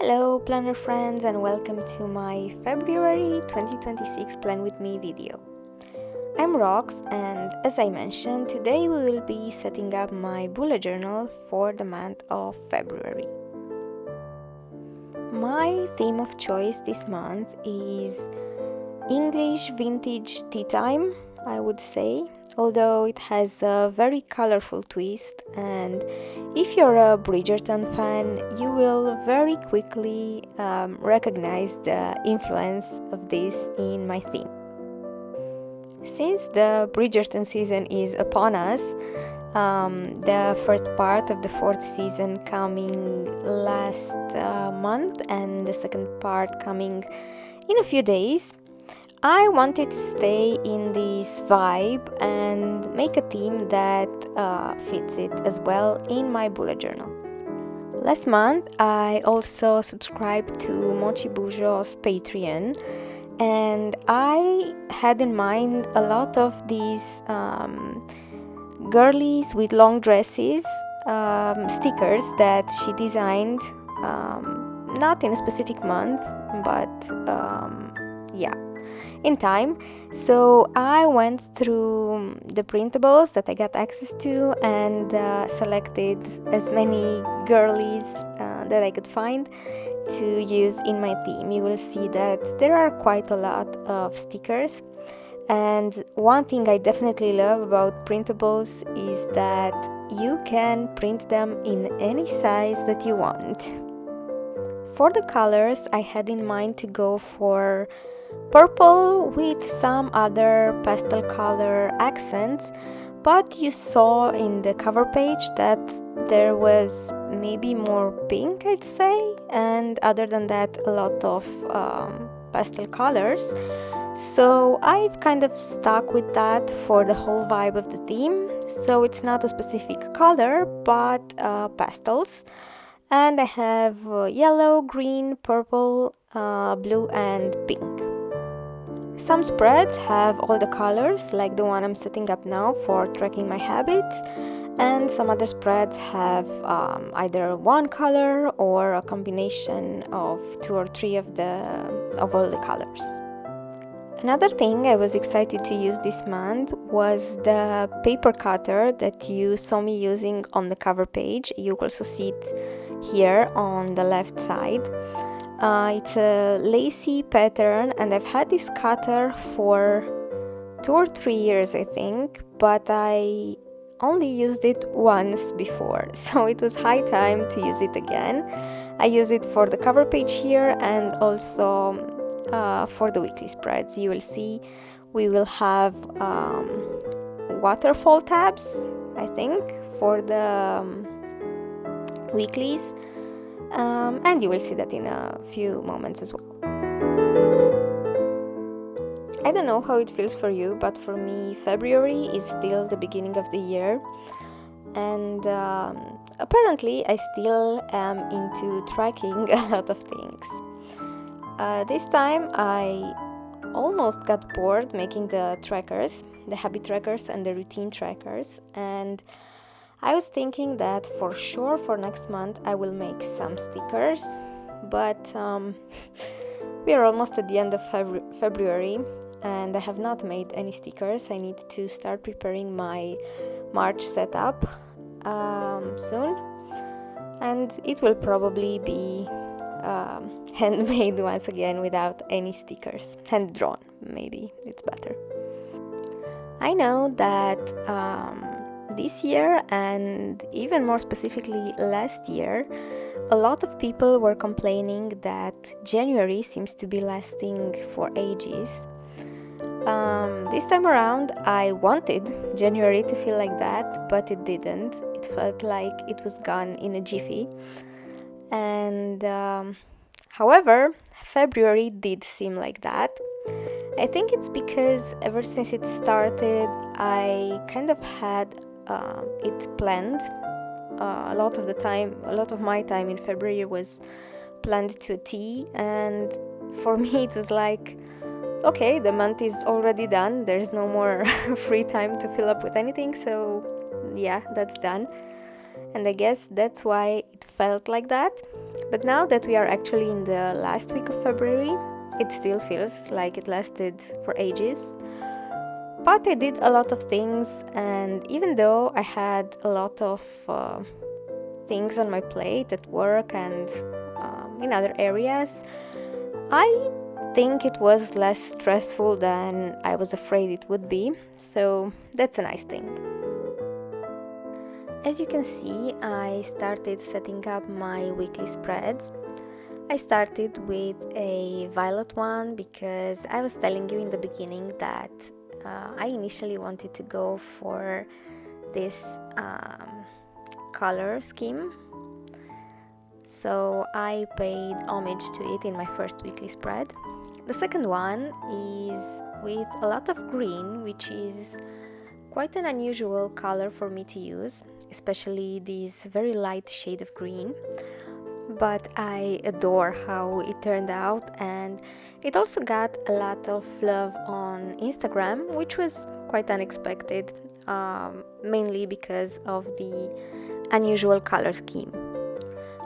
Hello planner friends, and welcome to my February 2026 Plan With Me video. I'm Rox, and as I mentioned, today we will be setting up my bullet journal for the month of February. My theme of choice this month is English vintage tea time, I would say, although it has a very colorful twist, and if you're a Bridgerton fan, you will very quickly recognize the influence of this in my theme. Since the Bridgerton season is upon us, the first part of the fourth season coming last month and the second part coming in a few days, I wanted to stay in this vibe and make a theme that fits it as well in my bullet journal. Last month, I also subscribed to Mochi Bujo's Patreon, and I had in mind a lot of these girlies with long dresses stickers that she designed, not in a specific month, but in time. So I went through the printables that I got access to and selected as many girlies that I could find to use in my theme. You will see that there are quite a lot of stickers, and one thing I definitely love about printables is that you can print them in any size that you want. For the colors, I had in mind to go for purple with some other pastel color accents, but you saw in the cover page that there was maybe more pink, I'd say, and other than that a lot of pastel colors. So I've kind of stuck with that for the whole vibe of the theme. So it's not a specific color, but pastels. And I have yellow, green, purple, blue and pink. Some spreads have all the colors, like the one I'm setting up now for tracking my habits, and some other spreads have either one color or a combination of two or three of all the colors. Another thing I was excited to use this month was the paper cutter that you saw me using on the cover page. You also see it here on the left side. It's a lacy pattern, and I've had this cutter for 2 or 3 years, I think, but I only used it once before, so it was high time to use it again. I use it for the cover page here and also for the weekly spreads. You will see we will have waterfall tabs, I think, for the weeklies. And you will see that in a few moments as well. I don't know how it feels for you, but for me, February is still the beginning of the year, and apparently I still am into tracking a lot of things. This time I almost got bored making the trackers, the habit trackers and the routine trackers, and I was thinking that for sure for next month I will make some stickers, but we are almost at the end of February and I have not made any stickers. I need to start preparing my March setup soon, and it will probably be handmade once again without any stickers. Hand drawn, maybe it's better. I know that this year, and even more specifically last year, a lot of people were complaining that January seems to be lasting for ages. This time around, I wanted January to feel like that, but it didn't. It felt like it was gone in a jiffy. And however, February did seem like that. I think it's because ever since it started, I kind of had it planned. A lot of my time in February was planned to a T, and for me it was like, okay, the month is already done, there's no more free time to fill up with anything, so yeah, that's done. And I guess that's why it felt like that. But now that we are actually in the last week of February, it still feels like it lasted for ages. But I did a lot of things, and even though I had a lot of things on my plate at work and in other areas, I think it was less stressful than I was afraid it would be, so that's a nice thing. As you can see, I started setting up my weekly spreads. I started with a violet one because I was telling you in the beginning that I initially wanted to go for this color scheme. So I paid homage to it in my first weekly spread. The second one is with a lot of green, which is quite an unusual color for me to use, especially this very light shade of green. But I adore how it turned out, and it also got a lot of love on Instagram, which was quite unexpected, mainly because of the unusual color scheme.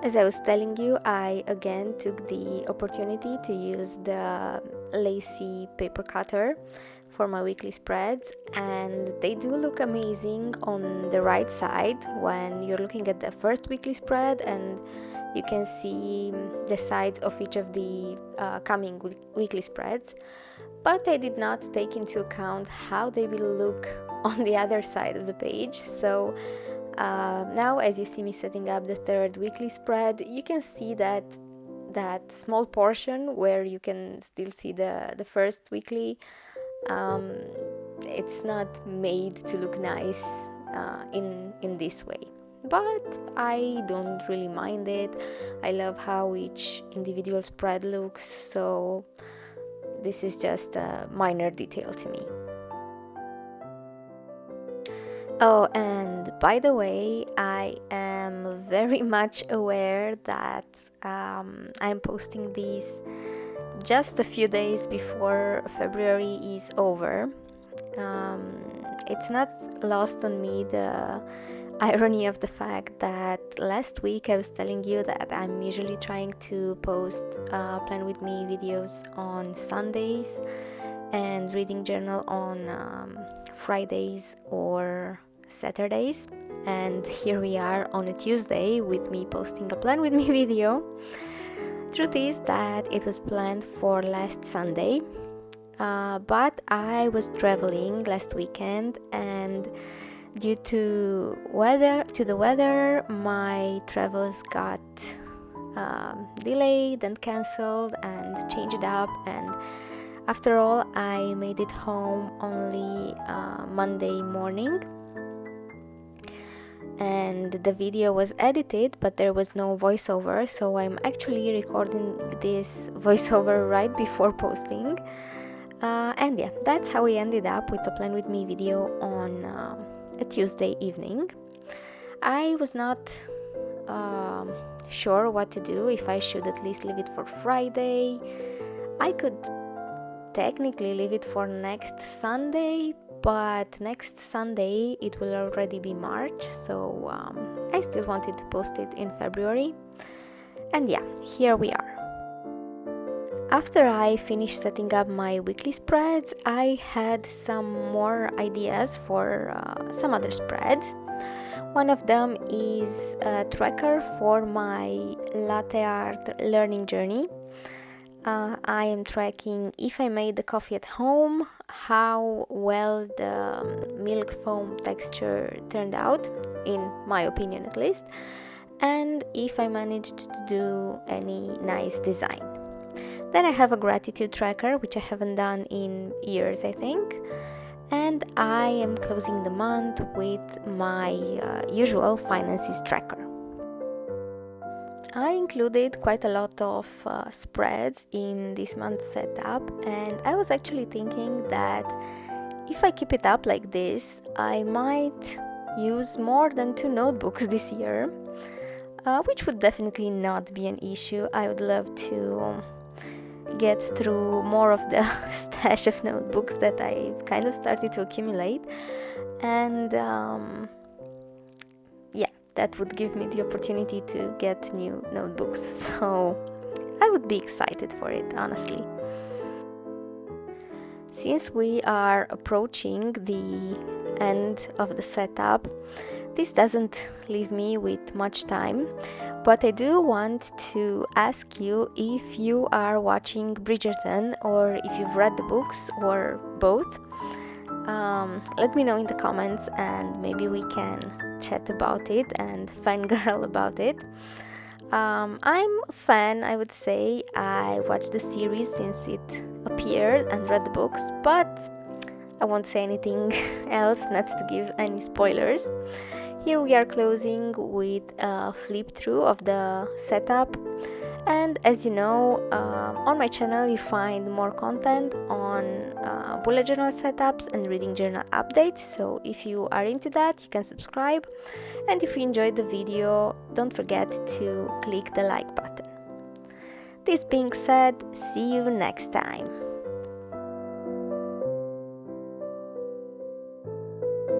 As I was telling you, I again took the opportunity to use the lacy paper cutter for my weekly spreads, and they do look amazing on the right side when you're looking at the first weekly spread, and you can see the sides of each of the coming weekly spreads. But I did not take into account how they will look on the other side of the page. So now, as you see me setting up the third weekly spread, you can see that small portion where you can still see the first weekly. It's not made to look nice in this way. But I don't really mind it. I love how each individual spread looks, so this is just a minor detail to me. Oh, and by the way, I am very much aware that I'm posting these just a few days before February is over. It's not lost on me the irony of the fact that last week I was telling you that I'm usually trying to post Plan With Me videos on Sundays and reading journal on Fridays or Saturdays, and here we are on a Tuesday with me posting a Plan With Me video. Truth is that it was planned for last Sunday, but I was traveling last weekend, and due to the weather, my travels got delayed and cancelled and changed up, and after all, I made it home only Monday morning. And the video was edited, but there was no voiceover, so I'm actually recording this voiceover right before posting. And yeah, that's how we ended up with the Plan With Me video on a Tuesday evening. I was not sure what to do, if I should at least leave it for Friday. I could technically leave it for next Sunday, but next Sunday it will already be March, so I still wanted to post it in February. And yeah, here we are. After I finished setting up my weekly spreads, I had some more ideas for some other spreads. One of them is a tracker for my latte art learning journey. I am tracking if I made the coffee at home, how well the milk foam texture turned out, in my opinion at least, and if I managed to do any nice design. Then I have a gratitude tracker, which I haven't done in years, I think, and I am closing the month with my usual finances tracker. I included quite a lot of spreads in this month's setup, and I was actually thinking that if I keep it up like this, I might use more than 2 notebooks this year, which would definitely not be an issue. I would love to get through more of the stash of notebooks that I've kind of started to accumulate, and that would give me the opportunity to get new notebooks. So I would be excited for it, honestly. Since we are approaching the end of the setup, this doesn't leave me with much time, but I do want to ask you if you are watching Bridgerton or if you've read the books or both. Let me know in the comments and maybe we can chat about it and fangirl about it. I'm a fan, I would say. I watched the series since it appeared and read the books, but I won't say anything else, not to give any spoilers. Here we are closing with a flip through of the setup, and as you know, on my channel you find more content on bullet journal setups and reading journal updates, so if you are into that you can subscribe, and if you enjoyed the video don't forget to click the like button. This being said, see you next time.